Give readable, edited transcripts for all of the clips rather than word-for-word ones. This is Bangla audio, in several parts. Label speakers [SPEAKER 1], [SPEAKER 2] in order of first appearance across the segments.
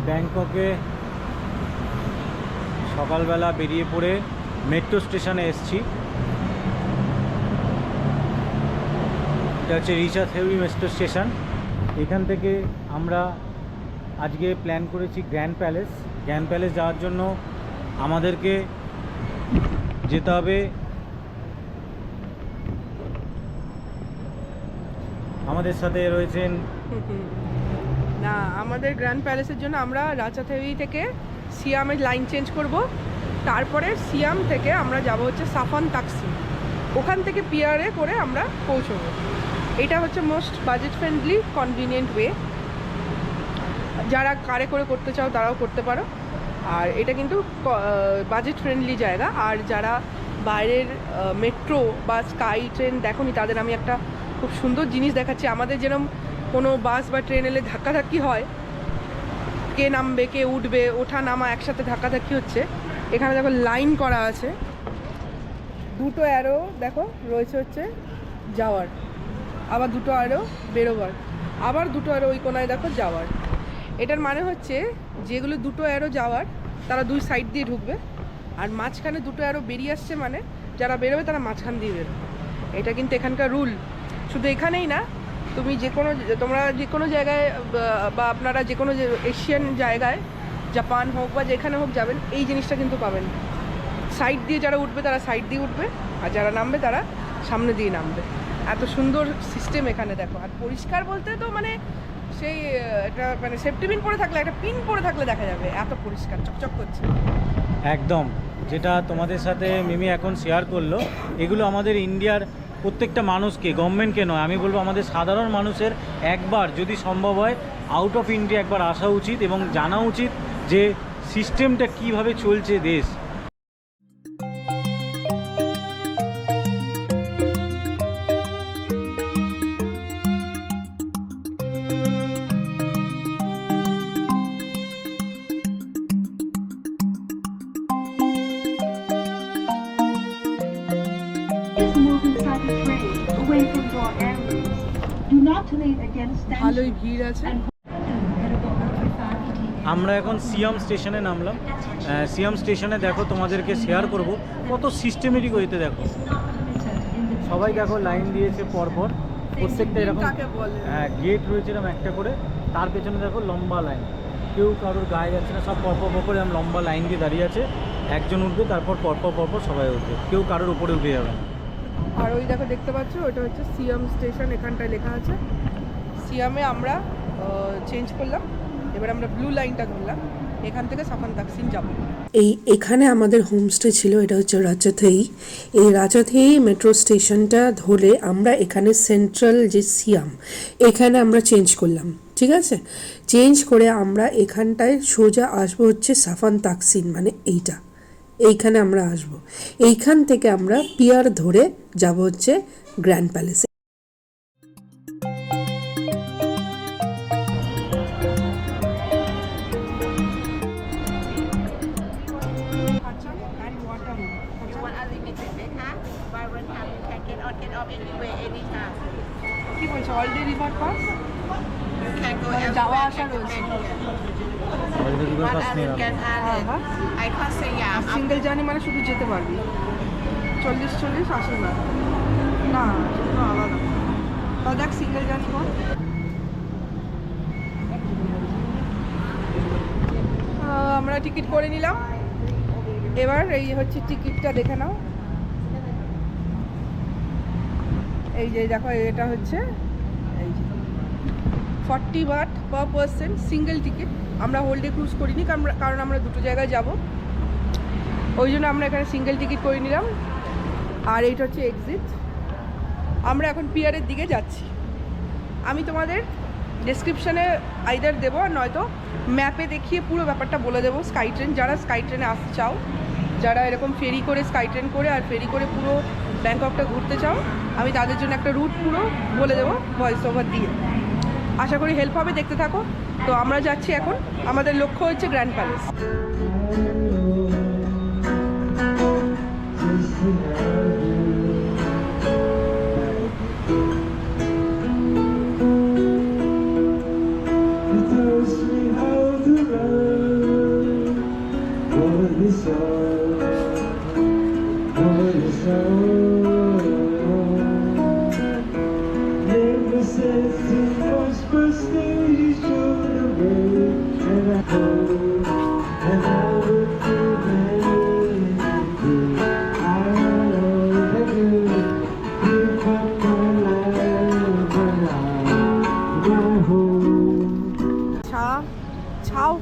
[SPEAKER 1] ব্যাংককে সকালবেলা বেরিয়ে পড়ে মেট্রো স্টেশনে এসেছি। এটা হচ্ছে রিচাথেউরি মেট্রো স্টেশন। এখান থেকে আমরা আজকে প্ল্যান করেছি গ্র্যান্ড প্যালেস। গ্র্যান্ড প্যালেস যাওয়ার জন্য আমাদেরকে যেতে হবে আমাদের সাথে রয়েছেন
[SPEAKER 2] না, আমাদের গ্র্যান্ড প্যালেসের জন্য আমরা রাজাথেউরি থেকে সিয়ামের লাইন চেঞ্জ করব। তারপরে সিয়াম থেকে আমরা যাব হচ্ছে সাফান তাকসিম, ওখান থেকে পিয়ারে করে আমরা পৌঁছবো। এটা হচ্ছে most budget friendly convenient way. যারা কারে করে করতে চাও তারাও করতে পারো, আর এটা কিন্তু বাজেট ফ্রেন্ডলি জায়গা। আর যারা বাইরের মেট্রো বা স্কাই ট্রেন দেখোনি তাদের আমি একটা খুব সুন্দর জিনিস দেখাচ্ছি। আমাদের যেরকম কোনো বাস বা ট্রেন এলে ধাক্কাধাক্কি হয়, কে নামবে কে উঠবে, ওঠা নামা একসাথে ধাক্কাধাক্কি হচ্ছে, এখানে দেখো লাইন করা আছে, দুটো অ্যারো দেখো রয়েছে হচ্ছে যাওয়ার, আবার দুটো অ্যারো বেরোবার, আবার দুটো অ্যারো ওই কোনায় দেখো যাওয়ার। এটার মানে হচ্ছে যেগুলো দুটো অ্যারো যাওয়ার তারা দুই সাইড দিয়ে ঢুকবে, আর মাঝখানে দুটো অ্যারো বেরিয়ে আসছে মানে যারা বেরোবে তারা মাঝখান দিয়ে বেরোবে। এটা কিন্তু এখানকার রুল। শুধু এখানেই না, তুমি তোমরা যে কোনো জায়গায় বা আপনারা যে কোনো এশিয়ান জায়গায়, জাপান হোক বা যেখানে হোক যাবেন, এই জিনিসটা কিন্তু পাবেন। সাইড দিয়ে যারা উঠবে তারা সাইড দিয়ে উঠবে, আর যারা নামবে তারা সামনে দিয়ে নামবে। এত সুন্দর সিস্টেম এখানে দেখো। আর পরিষ্কার বলতে তো মানে সেই এটা মানে সেফটি পিন পরে থাকলে, একটা পিন পরে থাকলে দেখা যাবে এত পরিষ্কার চকচক করছে
[SPEAKER 1] একদম। যেটা তোমাদের সাথে মিমি এখন শেয়ার করলো, এগুলো আমাদের ইন্ডিয়ার প্রত্যেকটা মানুষকে, গভর্নমেন্টকে নয়, আমি বলবো আমাদের সাধারণ মানুষের একবার যদি সম্ভব হয় আউট অফ ইন্ডিয়া একবার আসা উচিত এবং জানা উচিত যে সিস্টেমটা কিভাবে চলছে দেশ।
[SPEAKER 2] ভালোই ভিড় আছে।
[SPEAKER 1] আমরা এখন সিয়াম স্টেশনে নামলাম। সিয়াম স্টেশনে দেখো তোমাদেরকে শেয়ার করব কত সিস্টেমেটিক ওয়েতে। দেখো সবাই দেখো লাইন দিয়েছে পরপর, প্রত্যেকটা এরকম গেট রয়েছে এরকম একটা করে, তার পেছনে দেখো লম্বা লাইন, কেউ কারোর গায়ে যাচ্ছে না, সব পরপর পরপর এরকম লম্বা লাইন দিয়ে দাঁড়িয়ে আছে। একজন উঠবে, তারপর পরপর সবাই উঠবে, কেউ কারোর উপরে উঠে যাবে না।
[SPEAKER 2] আর ওই দেখো দেখতে পাচ্ছ, ওটা হচ্ছে সিয়াম স্টেশন, এখানটায় লেখা আছে। সিয়ামে আমরা চেঞ্জ করলাম, এবার আমরা ব্লু লাইনটা ধরলাম, এখান থেকে সাফান তাকসিম যাব।
[SPEAKER 3] এখানে আমাদের হোমস্টে ছিল, এটা হচ্ছে রাজাথেই। এই রাজাথেই মেট্রো স্টেশনটা ধরে আমরা এখানে সেন্ট্রাল যে সিয়াম, এখানে আমরা চেঞ্জ করলাম। ঠিক আছে, চেঞ্জ করে আমরা এখানটায় সোজা আসবো হচ্ছে সাফান তাকসিম, মানে এইখানে আমরা আসব। এইখান থেকে আমরা পিয়ার ধরে যাব হচ্ছে গ্র্যান্ড প্যালেসে।
[SPEAKER 2] কি বলছো, অল ডে রিভার পাস যাওয়া আসা রয়েছে, সিঙ্গেল জার্নি মানে শুধু যেতে পারবি 40 80 বার না, সেটা আলাদা। তা দেখ সিঙ্গেল জার্নি কর। আমরা টিকিট করে নিলাম, এবার এই হচ্ছে টিকিটটা দেখে নাও। এই যে দেখো, এটা হচ্ছে এই যে 40 but per person single ticket. আমরা হোল্ডে ক্রুজ করিনি, কারণ আমরা দুটো জায়গায় যাব, ওই জন্য আমরা এখানে সিঙ্গেল টিকিট করে নিলাম। আর এইটা হচ্ছে এক্সিট। আমরা এখন পিয়ারের দিকে যাচ্ছি। আমি তোমাদের ডেসক্রিপশানে আইদার দেবো, আর নয়তো ম্যাপে দেখিয়ে পুরো ব্যাপারটা বলে দেবো। স্কাই ট্রেন, যারা স্কাই ট্রেনে আসতে চাও, যারা এরকম ফেরি করে স্কাই ট্রেন করে আর ফেরি করে পুরো ব্যাংককটা ঘুরতে চাও, আমি তাদের জন্য একটা রুট পুরো বলে দেবো ভয়েস ওভার দিয়ে। আশা করি হেল্প হবে, দেখতে থাকো। তো আমরা যাচ্ছি এখন, আমাদের লক্ষ্য হচ্ছে grand palace.
[SPEAKER 4] It tells me how
[SPEAKER 2] Chao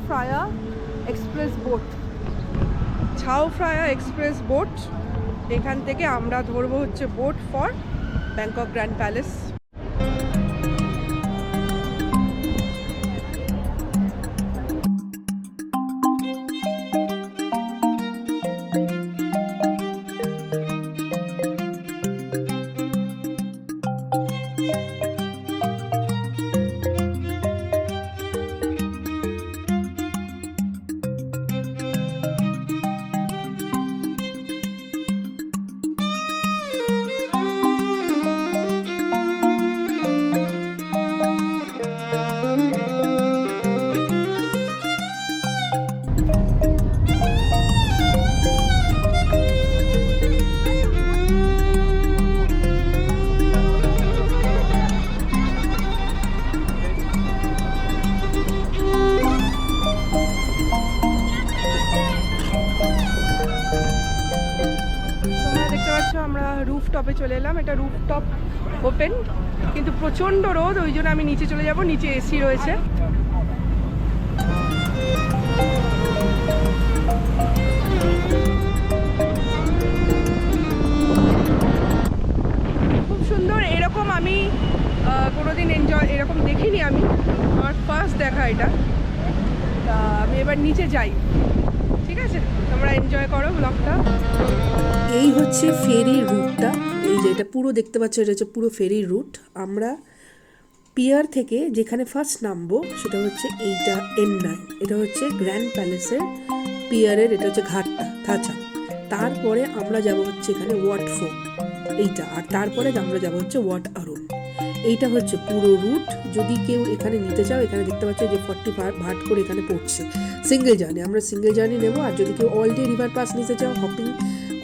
[SPEAKER 2] Phraya express boat, Chao Phraya express boat, এখান থেকে আমরা ধরবো হচ্ছে boat for Bangkok grand palace. আমরা রুফটপে চলে এলাম, এটা রুফটপ ওপেন, কিন্তু প্রচণ্ড রোদ, ওই জন্য আমি নিচে চলে যাব, নিচে এসি রয়েছে। খুব সুন্দর, এরকম আমি কোনোদিন এরকম দেখিনি, আমি আমার ফার্স্ট দেখা এটা। তা আমি এবার নিচে যাই, ঠিক আছে, তোমরা এনজয় করো ব্লগটা।
[SPEAKER 3] এই হচ্ছে ফেরির রুটটা, এই যে এটা পুরো দেখতে পাচ্ছ, এটা হচ্ছে পুরো ফেরির রুট। আমরা পিয়ার থেকে যেখানে ফার্স্ট নামবো সেটা হচ্ছে এইটা N9, এটা হচ্ছে গ্র্যান্ড প্যালেসের পিয়ারের, এটা হচ্ছে ঘাটটা থাচাং। তারপরে আমরা যাব হচ্ছে এখানে ওয়াট ফোর্ট এইটা, আর তারপরে আমরা যাব হচ্ছে ওয়াট আরুন। এইটা হচ্ছে পুরো রুট। যদি কেউ এখানে নিতে চাও, এখানে দেখতে পাচ্ছ যে 40 ভাট করে এখানে পড়ছে সিঙ্গেল জার্নি, আমরা সিঙ্গেল জার্নি নেবো। আর যদি কেউ অল ডে রিভার পাস নিতে চাও, হপিং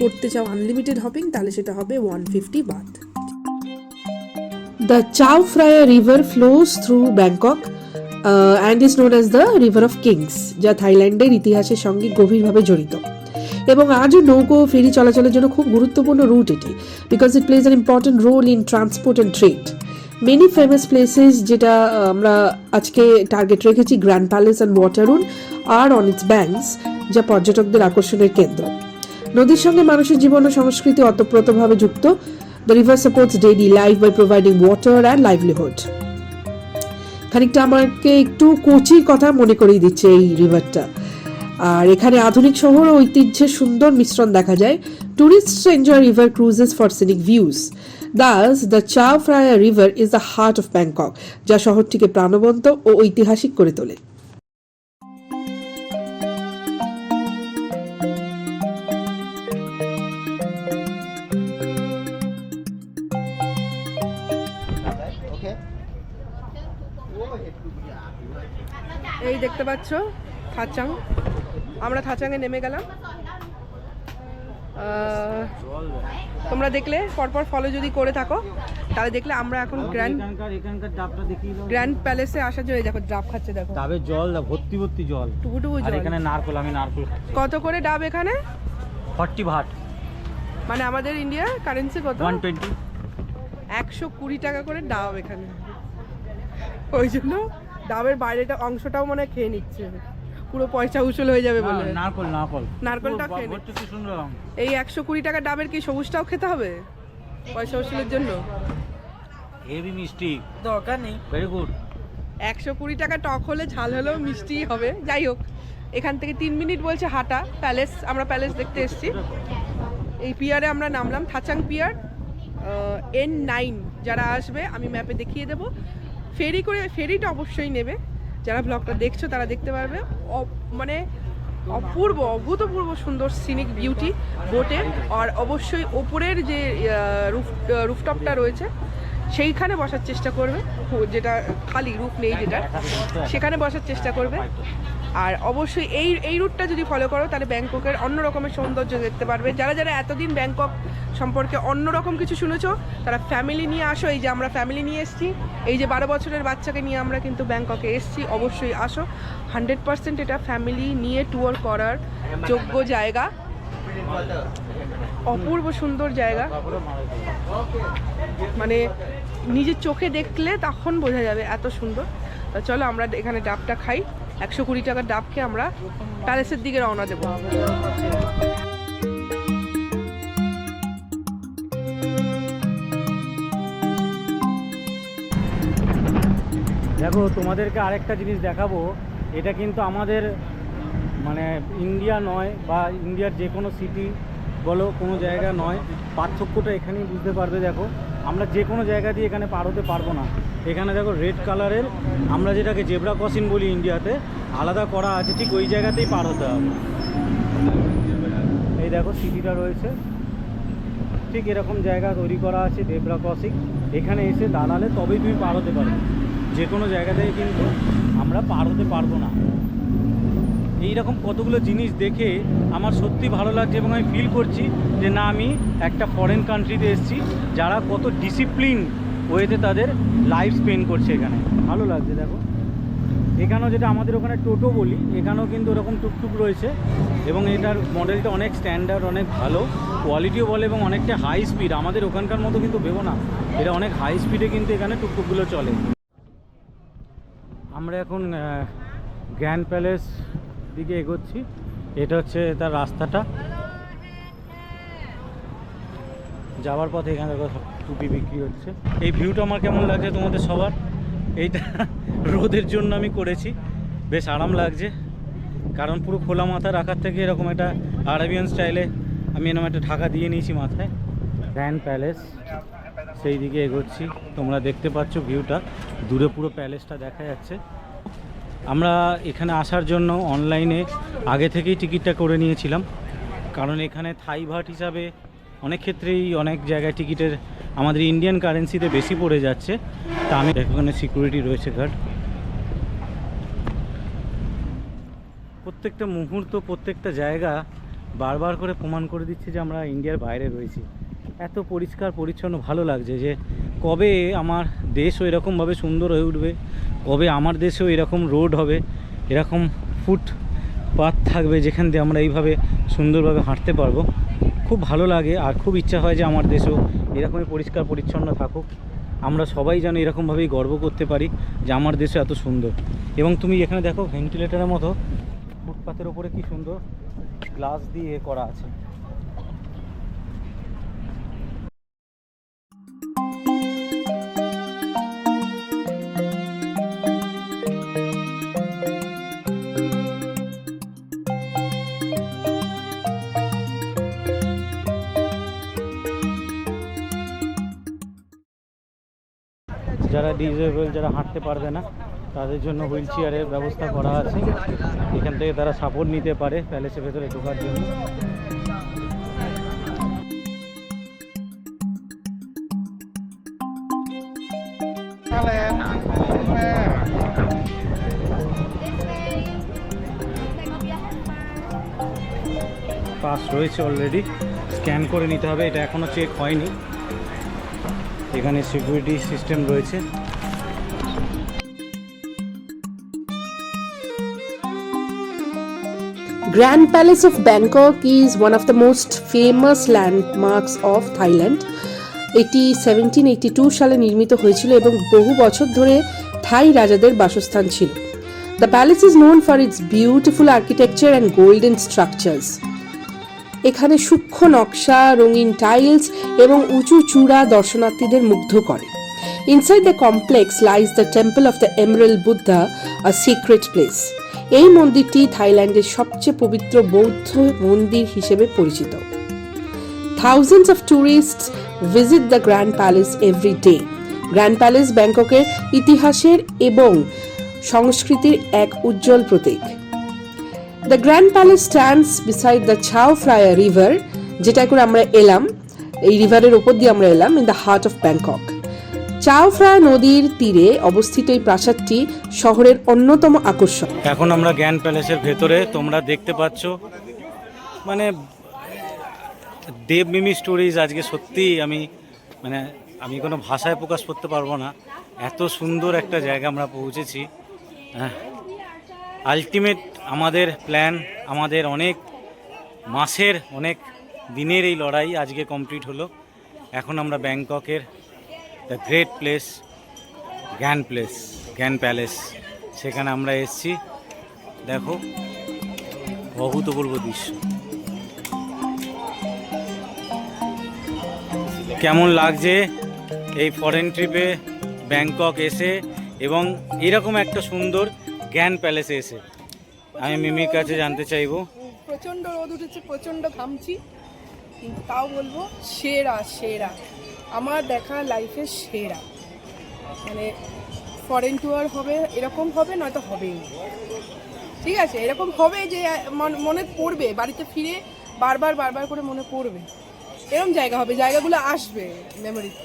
[SPEAKER 3] করতে চাও, আনলিমিটেড হপিং, তাহলে সেটা হবে 150 baht. The Chao Phraya River flows through Bangkok and is known as the River of Kings, যা থাইল্যান্ডের ইতিহাসের সঙ্গে গভীরভাবে জড়িত এবং আজও নৌকো ফেরি চলাচলের জন্য খুব গুরুত্বপূর্ণ রুট এটি, because it plays an important role in transport and trade. Many famous places যেটা আমরা আজকে টার্গেট রেখেছি, grand palace and Wat Arun are on its banks, যা পর্যটকদের আকর্ষণের কেন্দ্র। নদীর সঙ্গে মানুষের জীবন ও সংস্কৃতি ওতপ্রোতভাবে যুক্ত। The river supports daily life by providing water and livelihood. খানিকটা আমাকে একটু কোচির কথা মনে করিয়ে দিচ্ছে এই রিভারটা। আর এখানে আধুনিক শহর ও ঐতিহ্যের সুন্দর মিশ্রণ দেখা যায়। Tourists enjoy river cruises for scenic views. Thus, the Chao Phraya River is the heart of Bangkok, যা শহরটিকে প্রাণবন্ত ও ঐতিহাসিক করে তোলে।
[SPEAKER 2] এই দেখতে পাচ্ছ থাচাং, আমরা থাচাংয়ে নেমে গেলাম। তোমরা দেখলে পরপর ফলো যদি করে থাকো তাহলে দেখলে আমরা এখন গ্র্যান্ড প্যালেসে আসার জন্য, দেখো ডাব খাচ্ছে, দেখো
[SPEAKER 1] ডাবের জল, ভর্তি ভর্তি জল,
[SPEAKER 2] টুকুটুকু
[SPEAKER 1] আর
[SPEAKER 2] জল।
[SPEAKER 1] এখানে নারকল, আমি নারকল খাচ্ছি।
[SPEAKER 2] কত করে ডাব এখানে?
[SPEAKER 1] 40 ভাট,
[SPEAKER 2] মানে আমাদের ইন্ডিয়ার কারেন্সি কত?
[SPEAKER 1] 120।
[SPEAKER 2] 120 টাকা করে ডাব এখানে। ওই জন্য ডাবের বাইরেটা অংশটাও মনে হয় খেয়ে নিচ্ছে, পুরো পয়সা উসুল হয়ে যাবে বলে। নারকলটা খেয়ে নিচ্ছে। এই 120 টাকা ডাবের কি সবুজটাও খেতে হবে পয়সা উসুলের জন্য?
[SPEAKER 1] হেভি মিষ্টি, দরকার নেই, ভেরি গুড।
[SPEAKER 2] 120 টাকা টক হলে ঝাল হলেও মিষ্টি হবে। যাই হোক, এখান থেকে 3 মিনিট বলছে হাঁটা প্যালেস। আমরা প্যালেস দেখতে এসেছি। এই পিয়ারে আমরা নামলাম, থাচাং পিয়ার N9। যারা আসবে আমি ম্যাপে দেখিয়ে দেবো। ফেরি করে, ফেরিটা অবশ্যই নেবে, যারা ব্লগটা দেখছো তারা দেখতে পারবে। মানে অপূর্ব, অভূতপূর্ব সুন্দর সিনিক বিউটি বোটের। আর অবশ্যই ওপরের যে রুফটপটা রয়েছে সেইখানে বসার চেষ্টা করবে, যেটা খালি রুফ নেই যেটা, সেখানে বসার চেষ্টা করবে। আর অবশ্যই এই রুটটা যদি ফলো করো তাহলে ব্যাংককের অন্য রকমের সৌন্দর্য দেখতে পারবে। যারা যারা এতদিন ব্যাংকক সম্পর্কে অন্যরকম কিছু শুনেছো তারা ফ্যামিলি নিয়ে আসো। এই যে আমরা ফ্যামিলি নিয়ে এসেছি, এই যে 12 বছরের বাচ্চাকে নিয়ে আমরা কিন্তু ব্যাংককে এসেছি। অবশ্যই আসো, 100% এটা ফ্যামিলি নিয়ে ট্যুর করার যোগ্য জায়গা। অপূর্ব সুন্দর জায়গা, মানে নিজের চোখে দেখলে তখন বোঝা যাবে এত সুন্দর। তো চলো আমরা এখানে ডাবটা খাই। 120 টাকার ডাব খেয়ে আমরা প্যালেসের দিকে রওনা দেবো।
[SPEAKER 1] দেখো তোমাদেরকে আরেকটা জিনিস দেখাবো, এটা কিন্তু আমাদের মানে ইন্ডিয়া নয় বা ইন্ডিয়ার যে কোনো সিটি বলো কোনো জায়গা নয়, পার্থক্যটা এখানেই বুঝতে পারবে। দেখো আমরা যে কোনো জায়গা দিয়ে এখানে পার হতে পারবো না। এখানে দেখো রেড কালারের, আমরা যেটাকে জেব্রা ক্রসিং বলি ইন্ডিয়াতে, আলাদা করা আছে, ঠিক ওই জায়গাতেই পার হতে হবে। এই দেখো সিটিটা রয়েছে, ঠিক এরকম জায়গা তৈরি করা আছে জেব্রা ক্রসিং। এখানে এসে দাঁড়ালে তবেই তুমি পার হতে পারবে, যে কোনো জায়গা থেকে কিন্তু আমরা পার হতে পারবো না। এইরকম কতগুলো জিনিস দেখে আমার সত্যি ভালো লাগছে এবং আমি ফিল করছি যে না, আমি একটা ফরেন কান্ট্রিতে এসেছি, যারা কত ডিসিপ্লিন ওয়েতে তাদের লাইফ স্পেন্ড করছে এখানে। ভালো লাগছে। দেখো এখানেও যেটা আমাদের ওখানে টোটো বলি, এখানেও কিন্তু ওরকম টুকটুক রয়েছে এবং এটার মডেলটা অনেক স্ট্যান্ডার্ড, অনেক ভালো কোয়ালিটিও বলে এবং অনেকটা হাই স্পিড। আমাদের ওখানকার মতো কিন্তু ভেবো না, এটা অনেক হাই স্পিডে কিন্তু এখানে টুকটুকগুলো চলে। আমরা এখন গ্র্যান্ড প্যালেস দিকে এগোচ্ছি। এটা হচ্ছে তার রাস্তাটা যাওয়ার পথে। এখানে দেখো টুপি বিক্রি হচ্ছে। এই ভিউটা আমার কেমন লাগছে তোমাদের সবার? এইটা রোদের জন্য আমি করেছি, বেশ আরাম লাগছে, কারণ পুরো খোলা মাথা রাখার থেকে এরকম একটা আরাবিয়ান স্টাইলে আমি এরকম একটা ঢাকা দিয়ে নিয়েছি মাথায়। গ্র্যান্ড প্যালেস সেই দিকে এগোচ্ছি। তোমরা দেখতে পাচ্ছ ভিউটা, দূরে পুরো প্যালেসটা দেখা যাচ্ছে। আমরা এখানে আসার জন্য অনলাইনে আগে থেকেই টিকিটটা করে নিয়েছিলাম, কারণ এখানে থাই ভাট হিসাবে অনেক ক্ষেত্রেই অনেক জায়গায় টিকিটের আমাদের ইন্ডিয়ান কারেন্সিতে বেশি পড়ে যাচ্ছে। তা আমি এখানে সিকিউরিটি রয়েছে গার্ড। প্রত্যেকটা মুহূর্ত, প্রত্যেকটা জায়গা বারবার করে প্রমাণ করে দিচ্ছে যে আমরা ইন্ডিয়ার বাইরে রয়েছি। এত পরিষ্কার পরিচ্ছন্ন, ভালো লাগছে যে কবে আমার দেশও এরকমভাবে সুন্দর হয়ে উঠবে, কবে আমার দেশেও এরকম রোড হবে, এরকম ফুটপাথ থাকবে যেখান দিয়ে আমরা এইভাবে সুন্দরভাবে হাঁটতে পারবো। খুব ভালো লাগে আর খুব ইচ্ছা হয় যে আমার দেশও এরকমই পরিষ্কার পরিচ্ছন্ন থাকুক। আমরা সবাই যেন এরকমভাবেই গর্ব করতে পারি যে আমার দেশে এত সুন্দর। এবং তুমি এখানে দেখো ভেন্টিলেটারের মতো ফুটপাথের ওপরে কি সুন্দর গ্লাস দিয়ে করা আছে। যারা ডিসেবল, যারা হাঁটতে পারবে না, তাদের জন্য হুইল চেয়ারের ব্যবস্থা করা আছে। এখান থেকে তারা সাপোর্ট নিতে পারে প্যালেসের ভেতরে ঢোকার জন্য। পাস রয়েছে অলরেডি, স্ক্যান করে নিতে হবে, এটা এখনও চেক হয়নি। এখানে সিকিউরিটি সিস্টেম রয়েছে।
[SPEAKER 3] Grand Palace of Bangkok is one of the most famous landmarks of Thailand. এটি 1782 সালে নির্মিত হয়েছিল এবং বহু বছর ধরে থাই রাজাদের বাসস্থান ছিল। The palace is known for its beautiful architecture and golden structures. এখানে সূক্ষ্ম নকশা, রঙিন টাইলস এবং উঁচু চূড়া দর্শনার্থীদের মুগ্ধ করে। Inside the complex lies the Temple of the Emerald Buddha, a sacred place. এই মন্দিরটি থাইল্যান্ডের সবচেয়ে পবিত্র বৌদ্ধ মন্দির হিসেবে পরিচিত। Thousands of tourists visit the Grand Palace every day. Grand Palace ব্যাংককের ইতিহাসের এবং সংস্কৃতির এক উজ্জ্বল প্রতীক। The Grand Palace stands beside the Chao Phraya River, যেটা করে আমরা এলাম, এই রিভারের উপর দিয়ে আমরা এলাম, in the heart of Bangkok. চাও ফ্রায়া নদীর তীরে অবস্থিত এই প্রাসাদটি শহরের অন্যতম আকর্ষণ।
[SPEAKER 1] এখন আমরা গ্র্যান্ড প্যালেসের ভেতরে, তোমরা দেখতে পাচ্ছ মানে দেবমিমি স্টোরিজ। আজকে সত্যি আমি কোনো ভাষায় প্রকাশ করতে পারবো না, এত সুন্দর একটা জায়গা আমরা পৌঁছেছি। আলটিমেট আমাদের প্ল্যান, আমাদের অনেক মাসের অনেক দিনের এই লড়াই আজকে কমপ্লিট হলো। এখন আমরা ব্যাংককের the great place grand palace সেখানে আমরা এসেছি। দেখো অভূতপূর্ব দৃশ্য, কেমন লাগছে এই ফরেন ট্রিপে ব্যাংকক এসে এবং এরকম একটা সুন্দর গ্র্যান্ড প্যালেসে এসে। আমি মিমির কাছে জানতে চাইবো।
[SPEAKER 2] প্রচণ্ড রোদ উঠেছে, প্রচণ্ড ঘামছি, কিন্তু তাও বলবো সেরা আমার দেখা লাইফের সেরা। মানে ফরেন ট্যুর হবে, এরকম হবে, নয়তো হবেই না। ঠিক আছে, এরকম হবে যে মনে পড়বে, বাড়িতে ফিরে বারবার করে মনে পড়বে, এরকম জায়গা হবে, জায়গাগুলো আসবে মেমোরিতে।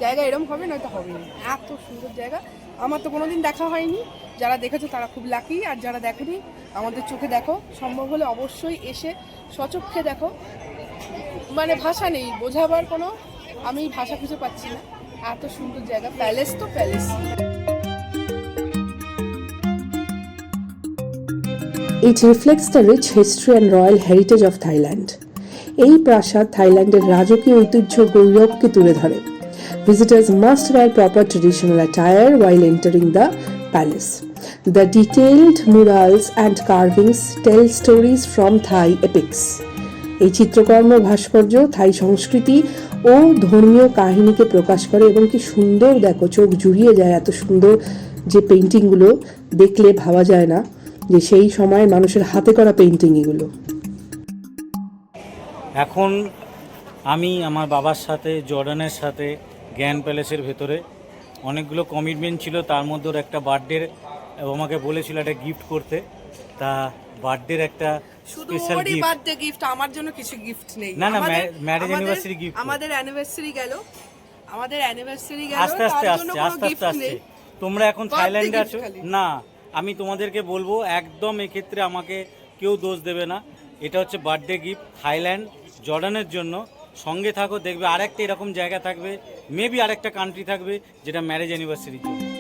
[SPEAKER 2] জায়গা এরকম হবে, নয়তো হবেই না। এত সুন্দর জায়গা, আমার তো কোনোদিন দেখা হয়নি। যারা দেখেছো তারা খুব লাকি, আর যারা দেখেনি আমাদের চোখে দেখো, সম্ভব হলে অবশ্যই এসে স্বচক্ষে দেখো। মানে ভাষা নেই বোঝাবার কোনো, আমি ভাষা খুঁজে পাচ্ছি না, এত সুন্দর জায়গা। প্যালেস তো palace.
[SPEAKER 3] It reflects the rich history and royal heritage of Thailand. এই প্রাসাদ থাইল্যান্ডের রাজকীয় ঐতিহ্য গৌরবকে তুলে ধরে। Visitors must wear proper traditional attire while entering the palace. The detailed murals and carvings tell stories from Thai epics. এই চিত্রকর্ম ভাস্কর্য থাই সংস্কৃতি ও ধর্মীয় কাহিনীকে প্রকাশ করে এবং কি সুন্দর, দেখো চোখ জুড়িয়ে যায়। এত সুন্দর যে পেইন্টিংগুলো দেখলে ভাবা যায় না যে সেই সময় মানুষের হাতে করা পেইন্টিং এগুলো।
[SPEAKER 1] এখন আমি আমার বাবার সাথে, জর্ডানের সাথে গ্র্যান্ড প্যালেসের ভেতরে অনেকগুলো কমিটমেন্ট ছিল, তার মধ্যে ওর একটা বার্থডের আমাকে বলেছিল একটা গিফট করতে। তা বার্থডের একটা স্পেশাল গিফট,
[SPEAKER 2] বার্থডে গিফট, আমার জন্য কিছু গিফট নেই।
[SPEAKER 1] না ম্যারেজ অ্যানিভার্সারি গিফট।
[SPEAKER 2] আমাদের অ্যানিভার্সারি গেল,
[SPEAKER 1] আস্তে আস্তে। তোমরা এখন থাইল্যান্ডে আছো না, আমি তোমাদেরকে বলবো একদম এক্ষেত্রে আমাকে কেউ দোষ দেবে না। এটা হচ্ছে বার্থডে গিফট থাইল্যান্ড, জর্ডানের জন্য। সঙ্গে থাকো, দেখবে আরেকটা এরকম জায়গা থাকবে, মেবি আরেকটা কান্ট্রি থাকবে যেটা ম্যারেজ অ্যানিভার্সারির জন্য।